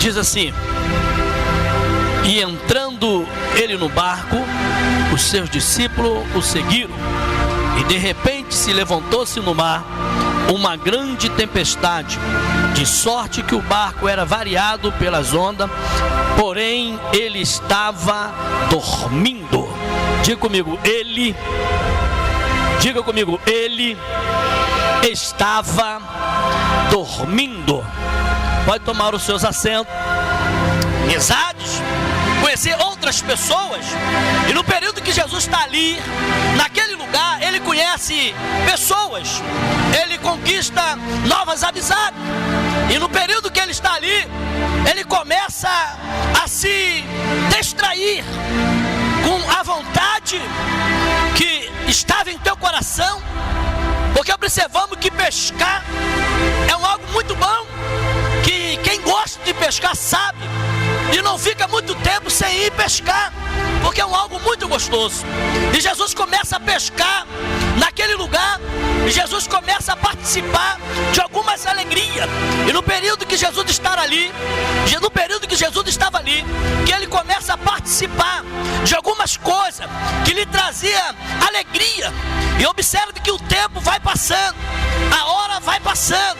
diz assim: e entrando ele no barco, os seus discípulos o seguiram. E de repente se levantou-se no mar uma grande tempestade, de sorte que o barco era variado pelas ondas, porém ele estava dormindo. Diga comigo, ele estava dormindo. Pode tomar os seus assentos. Amizades, conhecer outras pessoas. E no período que Jesus está ali, naquele lugar, ele conhece pessoas, ele conquista novas amizades. E no período que ele está ali, ele começa a se distrair com a vontade que estava em teu coração, porque observamos que pescar é algo muito bom, que quem gosta de pescar sabe, e não fica muito tempo sem ir pescar, porque é algo muito gostoso. E Jesus começa a pescar naquele lugar, e Jesus começa a participar de algumas alegrias. E no período que Jesus estava ali, que ele começa a participar de algumas coisas que lhe trazia alegria. E observe que o tempo vai passando, a hora vai passando,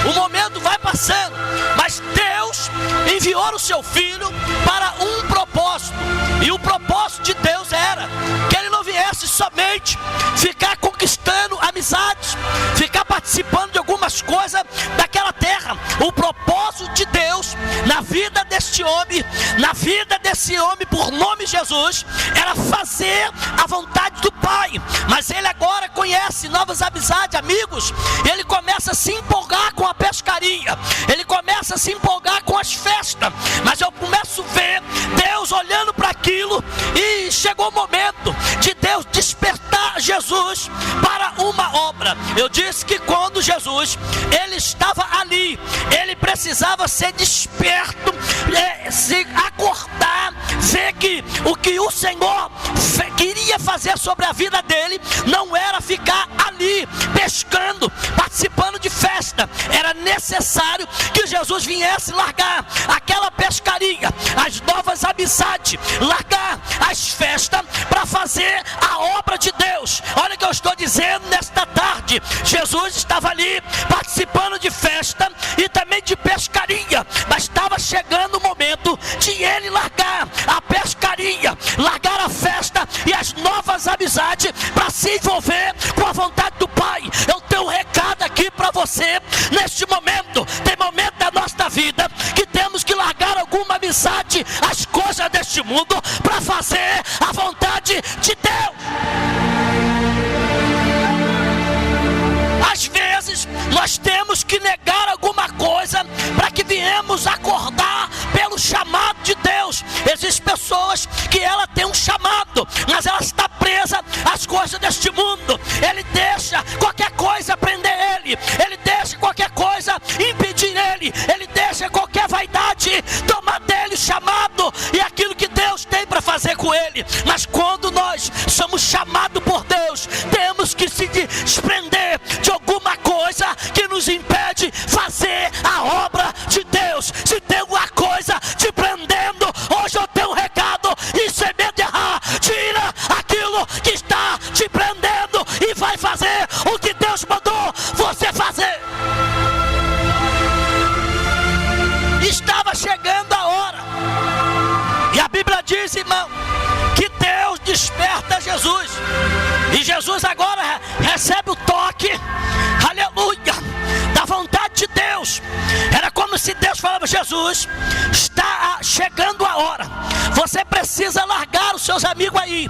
o momento vai passando, mas Deus enviou o seu filho para um propósito. E o propósito de Deus era que ele não viesse somente ficar conquistando amizades, ficar participando de algumas coisas daquela terra. O propósito de Deus na vida deste homem, na vida desse homem por nome Jesus, era fazer a vontade do Pai. Mas ele agora conhece novas amizades, amigos. Ele começa a se empolgar com a pescaria, ele começa a se empolgar com as festas. Mas eu começo a ver Deus olhando para aquilo, e chegou o momento de Deus despertar Jesus para uma obra. Eu disse que quando Jesus ele estava ali, ele precisava ser desperto, se acordar, ver que o que o Senhor queria fazer sobre a vida dele não era ficar ali pescando, participando de festa. Era necessário que Jesus viesse largar aquela pescaria, as novas amizades, largar as festas para fazer a obra de Deus. Olha o que eu estou dizendo nesta tarde. Jesus estava ali participando de festa e também de pescaria, mas estava chegando o momento de ele largar a pescaria, largar a festa e as novas amizades para se envolver com a vontade do Pai. Eu tenho um recado aqui para você neste momento. Tem momento da nossa vida que temos que largar alguma amizade, as coisas deste mundo, para fazer a vontade de Deus. Às vezes nós temos que negar alguma coisa para que viemos acordar pelo chamado de Deus. Existem pessoas que ela tem um chamado, mas ela está presa às coisas deste mundo. Ele deixa qualquer coisa prender ele, ele deixa qualquer coisa impedir ele, ele deixa qualquer vaidade tomar dele o chamado e aquilo que Deus tem para fazer com ele. Mas quando nós somos chamados por Deus, temos que se desprender de alguma coisa que nos impede fazer a obra de Deus. Se tem alguma coisa te prendendo, hoje eu tenho um recado, e sem medo de errar, tira aquilo que está te prendendo e vai fazer o que Deus mandou você fazer. Estava chegando a hora, e a Bíblia diz, irmão, que Deus desperta Jesus, e Jesus agora recebe o toque, aleluia, da vontade de Deus. Era como se Deus falava: Jesus, está chegando a hora, você precisa largar os seus amigos aí,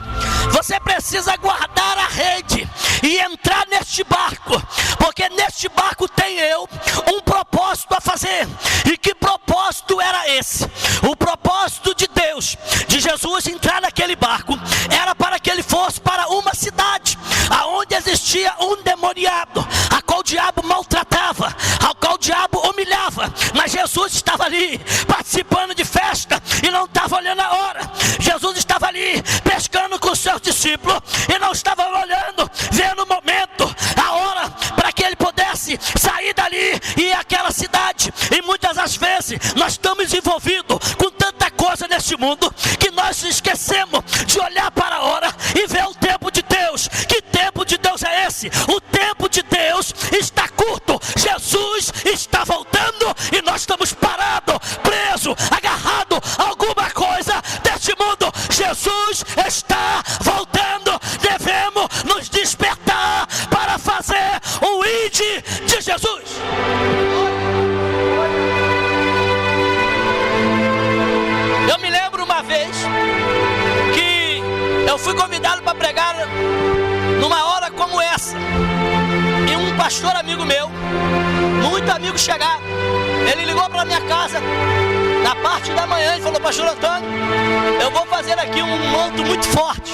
você precisa guardar a rede e entrar neste barco, porque neste barco tem eu um propósito a fazer. E que propósito era esse? O propósito de Deus, de Jesus entrar naquele barco, era para que ele fosse para uma cidade aonde existia um demoniado, a qual o diabo maltratava, ao qual o diabo humilhava. Mas Jesus estava ali participando de festa e não estava olhando a hora. Jesus estava ali pescando com os seus discípulos e não estava olhando, vendo o momento, a hora, para que ele pudesse sair dali e ir àquela cidade. E muitas das vezes vezes nós estamos envolvidos com tanta coisa nesse mundo que nós esquecemos de olhar para a hora e ver o tempo de Deus. Que tempo de Deus é esse? O tempo de Deus está curto. Jesus está voltando e nós estamos parados, presos, agarrados a alguma coisa deste mundo. Jesus está voltando. Devemos nos despertar para fazer o ID de Jesus. Eu me lembro uma vez que eu fui convidado para pregar numa hora como essa, e um pastor amigo meu, muito amigo, chegaram. Ele ligou para minha casa na parte da manhã e falou: pastor Antônio, eu vou fazer aqui um manto muito forte,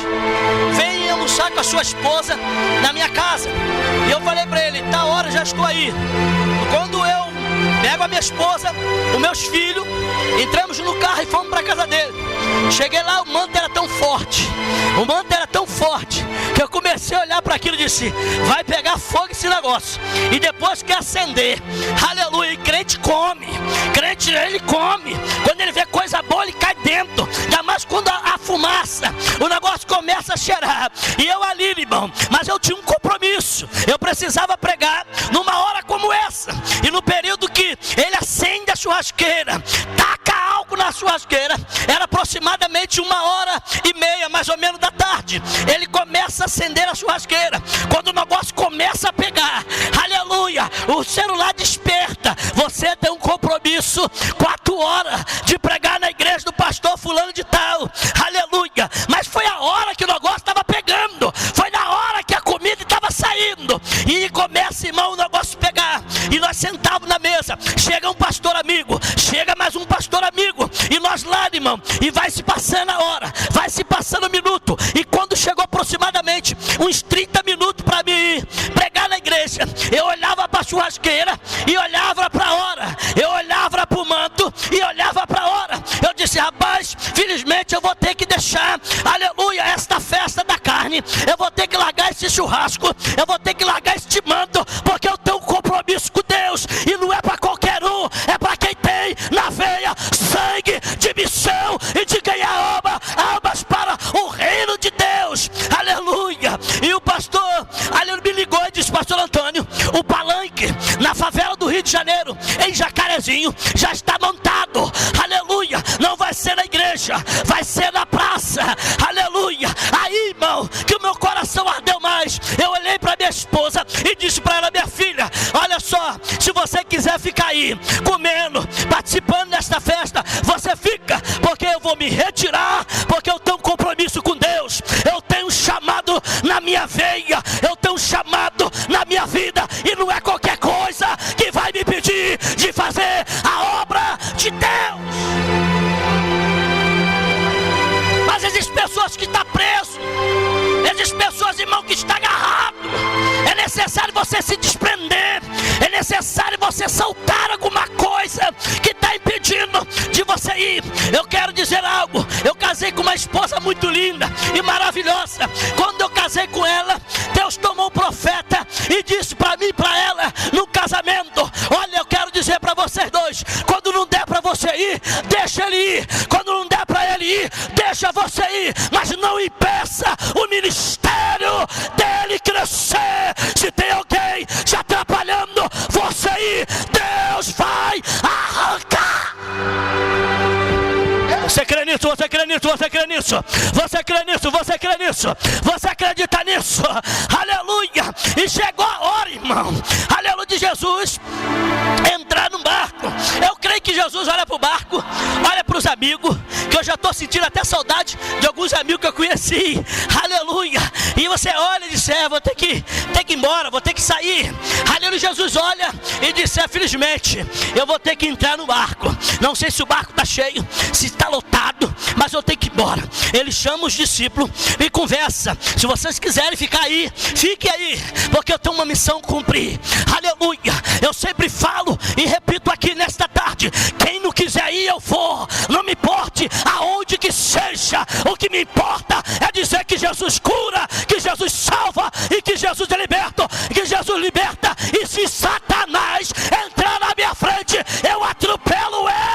venha almoçar com a sua esposa na minha casa. E eu falei para ele: tá hora, já estou aí. Quando eu pego a minha esposa, os meus filhos, entramos no carro e fomos para a casa dele. Cheguei lá, o manto era tão forte, que eu comecei a olhar para aquilo e disse: vai pegar fogo esse negócio. E depois que acender, aleluia, e crente come, crente ele come. Quando ele vê coisa boa, ele cai dentro. Ainda mais quando a fumaça, o negócio começa a cheirar. E eu ali, irmão, mas eu tinha um compromisso. Eu precisava pregar numa hora como essa. E no período que ele acende a churrasqueira, taca álcool na churrasqueira, era aproximadamente 1h30, mais ou menos, da tarde. Ele começa a acender a churrasqueira. Quando o negócio começa a pegar, aleluia, o celular desperta. Você tem um compromisso 4 horas de pregar na igreja do pastor fulano de tal, aleluia. Mas foi a hora que o negócio estava pegando, foi na hora que a comida estava saindo. E começa, irmão, o negócio pegar. E nós sentávamos na mesa. Chega um pastor amigo, chega mais um pastor amigo, e nós lá, irmão, e vai se passando a hora, vai se passando o minuto. E quando chegou aproximadamente uns 30 minutos para mim pregar na igreja, eu olhava para a churrasqueira e olhava para a hora, eu olhava para o manto e olhava para a hora. Eu disse: rapaz, felizmente eu vou ter que deixar, aleluia, esta festa da carne, eu vou ter que largar esse churrasco, eu vou ter que largar este manto, porque eu tenho um compromisso com Deus. E não é para qualquer um, é para quem tem na veia sangue de missão e de ganhar almas para o reino de Deus, aleluia. E o pastor, ele me ligou e disse: pastor Antônio, o palanque na favela do Rio de Janeiro, em Jacarezinho, já está montado, aleluia. Não vai ser na igreja, vai ser na praça, aleluia. Aí, irmão, que o meu coração ardeu mais. Eu olhei para minha esposa e disse para ela: minha filha, olha só, se você quiser ficar aí comendo, participando desta festa, você fica, porque eu vou me retirar, porque eu tenho um compromisso com Deus. Eu tenho um chamado na minha veia, eu tenho um chamado na minha vida, e não é qualquer coisa que vai me impedir de fazer a obra de Deus. Mas existem pessoas que estão presas, existem pessoas, irmão, que estão agarradas. É necessário você se desprender, é necessário você soltar alguma coisa que está impedindo de você ir. Eu quero dizer algo: eu casei com uma esposa muito linda e maravilhosa. Quando eu casei com ela, Deus tomou um profeta e disse para mim e para ela no casamento: olha, eu quero dizer para vocês dois, quando não der para você ir, deixa ele ir. Quando não der para ele ir, deixa você ir, mas não impeça o ministério dele crescer. Se tem alguém te atrapalhando você ir, Deus vai arrancar. Você crê nisso, você crê nisso, você crê nisso, você crê nisso, você crê nisso, você acredita nisso, aleluia. E chegou a hora, irmão, aleluia, de Jesus entrar no barco. Eu creio que Jesus olha para o barco, olha para os amigos, que eu já estou sentindo até saudade de alguns amigos que eu conheci, aleluia. E você olha e diz: vou ter que ir embora, vou ter que sair, aleluia. Jesus olha e diz: felizmente eu vou ter que entrar no barco. Não sei se o barco está cheio, se está lotado, mas eu tenho que ir embora. Ele chama os discípulos e conversa: se vocês quiserem ficar aí, fiquem aí, porque eu tenho uma missão a cumprir, aleluia. Eu sempre falo e repito aqui nesta tarde: quem não quiser ir, eu vou, não me importe aonde que seja. O que me importa é dizer que Jesus cura, que Jesus salva e que Jesus é liberto, que Jesus liberta. E se Satanás entrar na minha frente, eu atropelo ele.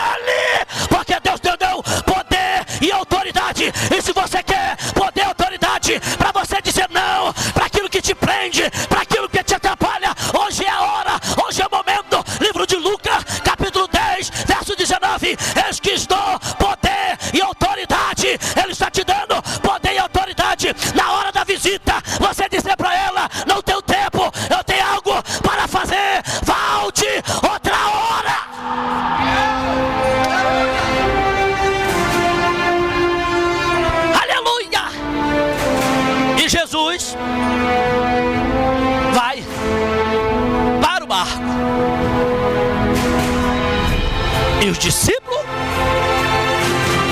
E os discípulos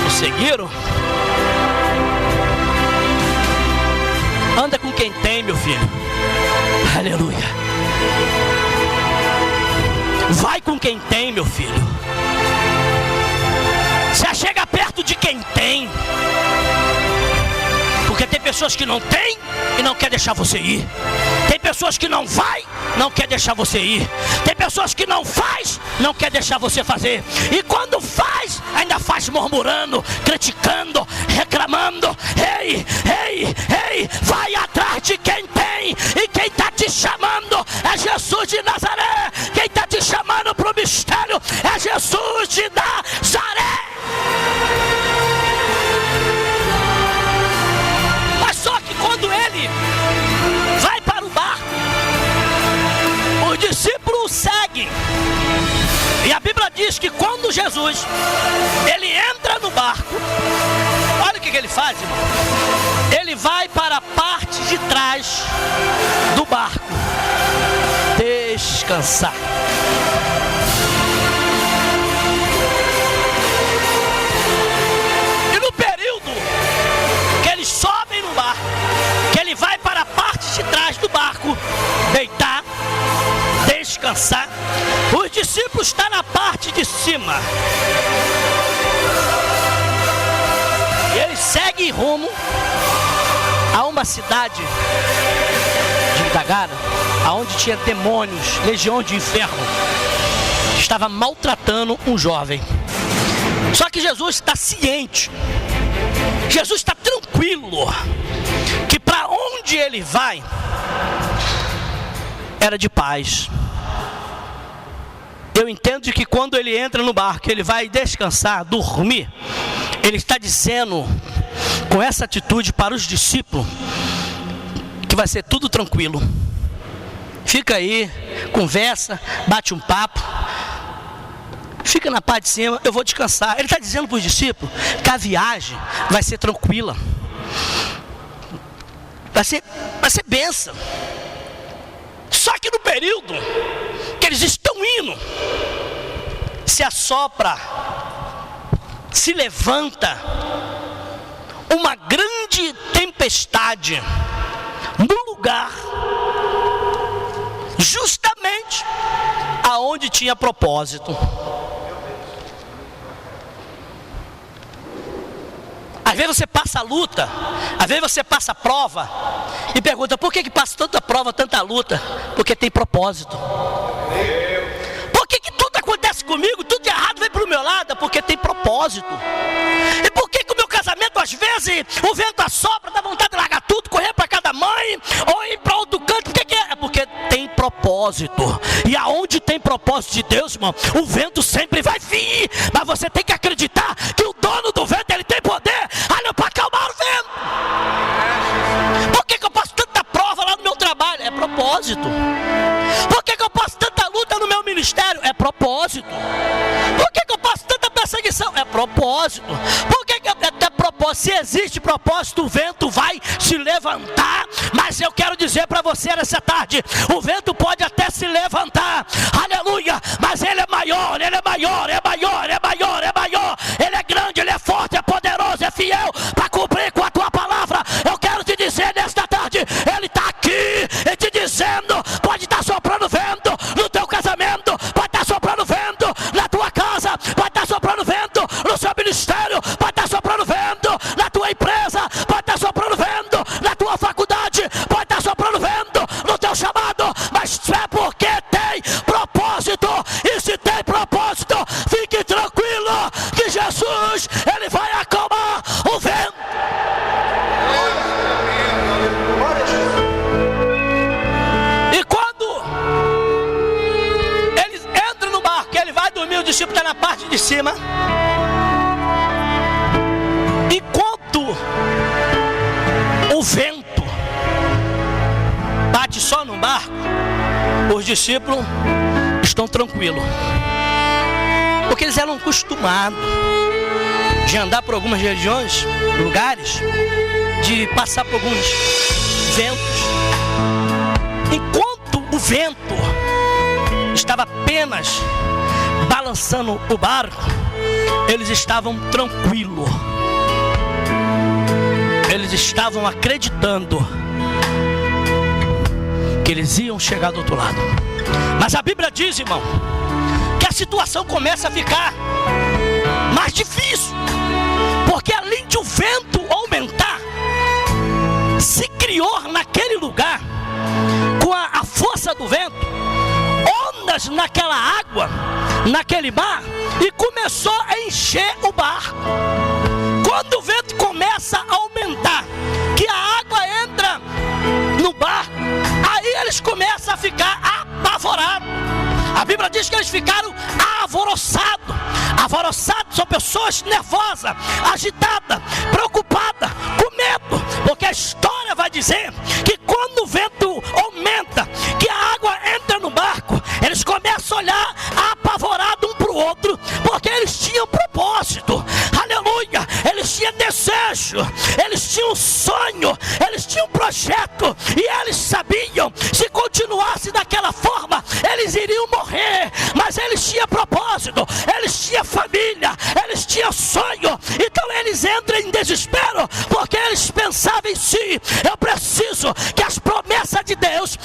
o seguiram. Anda com quem tem, meu filho. Aleluia. Vai com quem tem, meu filho. Se chega perto de quem tem. Porque tem pessoas que não têm e não quer deixar você ir. Tem pessoas que não vai, não quer deixar você ir. Tem pessoas que não faz, não quer deixar você fazer. E quando faz, ainda faz murmurando, criticando, reclamando. Ei, ei, ei, vai atrás de quem tem. E quem está te chamando é Jesus de Nazaré. Quem está te chamando para o mistério é Jesus de Nazaré. Só que quando ele vai para o barco, os discípulos o seguem. E a Bíblia diz que quando Jesus, ele entra no barco, olha o que ele faz, irmão. Ele vai para a parte de trás do barco descansar. E no período que eles sobem no barco, que ele vai para a parte de trás do barco, deitar, descansar, os discípulos estão na parte de cima. E eles seguem rumo a uma cidade de Gadara, aonde tinha demônios, legião de inferno, que estava maltratando um jovem. Só que Jesus está ciente, Jesus está tranquilo, que para onde ele vai era de paz. Eu entendo que quando ele entra no barco, ele vai descansar, dormir. Ele está dizendo com essa atitude para os discípulos que vai ser tudo tranquilo. Fica aí, conversa, bate um papo, fica na parte de cima, eu vou descansar. Ele está dizendo para os discípulos que a viagem vai ser tranquila, vai ser bênção. Só que no período que eles estão indo, se assopra, se levanta uma grande tempestade no lugar justamente aonde tinha propósito. Às vezes você passa a luta, às vezes você passa a prova e pergunta: por que passa tanta prova, tanta luta? Porque tem propósito. Por que tudo acontece comigo, tudo de errado vem para o meu lado? Porque tem propósito. E por que o meu casamento, às vezes, o vento assopra, dá vontade de largar tudo, correr para cada mãe, ou ir para outro canto? Por que é? Porque tem propósito. E aonde tem propósito de Deus, irmão, o vento sempre vai vir. Mas você tem que acreditar que o dono do vento, ele tem poder para acalmar o vento. Por que eu passo tanta prova lá no meu trabalho? É propósito. Por que eu passo tanta luta no meu ministério? É propósito. Por que eu passo tanta perseguição? É propósito. Por que até propósito? Se existe propósito, o vento vai se levantar. Mas eu quero dizer para você nessa tarde: o vento pode até se levantar, aleluia, mas ele é maior, ele é maior, é maior, é maior, é maior. Ele é grande, ele é forte, é poderoso, é fiel para cumprir com a tua palavra. Eu quero te dizer nesta tarde, ele está aqui e te dizendo: pode estar soprando vento no teu casamento, pode estar soprando vento na tua casa, pode estar soprando vento no seu ministério, pode estar soprando vento na tua empresa, pode estar soprando vento na tua faculdade, pode estar soprando vento no teu chamado, mas é porque tem propósito. E se tem propósito, fique tranquilo que Jesus, ele vai acalmar o vento. E quando eles entram no barco, ele vai dormir, o discípulo está na parte de cima. Enquanto o vento bate só no barco, os discípulos estão tranquilos, porque eles eram acostumados de andar por algumas regiões, lugares, de passar por alguns ventos. Enquanto o vento estava apenas balançando balançando o barco, eles estavam tranquilos. Eles estavam acreditando que eles iam chegar do outro lado. Mas a Bíblia diz, irmão, que a situação começa a ficar mais difícil, porque além de o vento aumentar, se criou naquele lugar, com a força do vento, ondas naquela água, naquele mar, e começou a encher o barco. Quando o vento começa a aumentar, que a água entra no barco, aí eles começam a ficar apavorados. A Bíblia diz que eles ficaram alvoroçados. Alvoroçados são pessoas nervosas, agitadas, preocupadas, com medo, porque a história vai dizer que quando o vento aumenta, que a água entra no barco, eles começam a olhar apavorados um para o outro, porque eles tinham propósito, aleluia, eles tinham desejo, eles tinham sonho, eles tinham projeto, e eles sabiam, se continuasse daquela forma, eles iriam morrer, mas eles tinham propósito, eles tinham família, eles tinham sonho. Então eles entram em desespero, porque eles pensavam em si: eu preciso que as promessas de Deus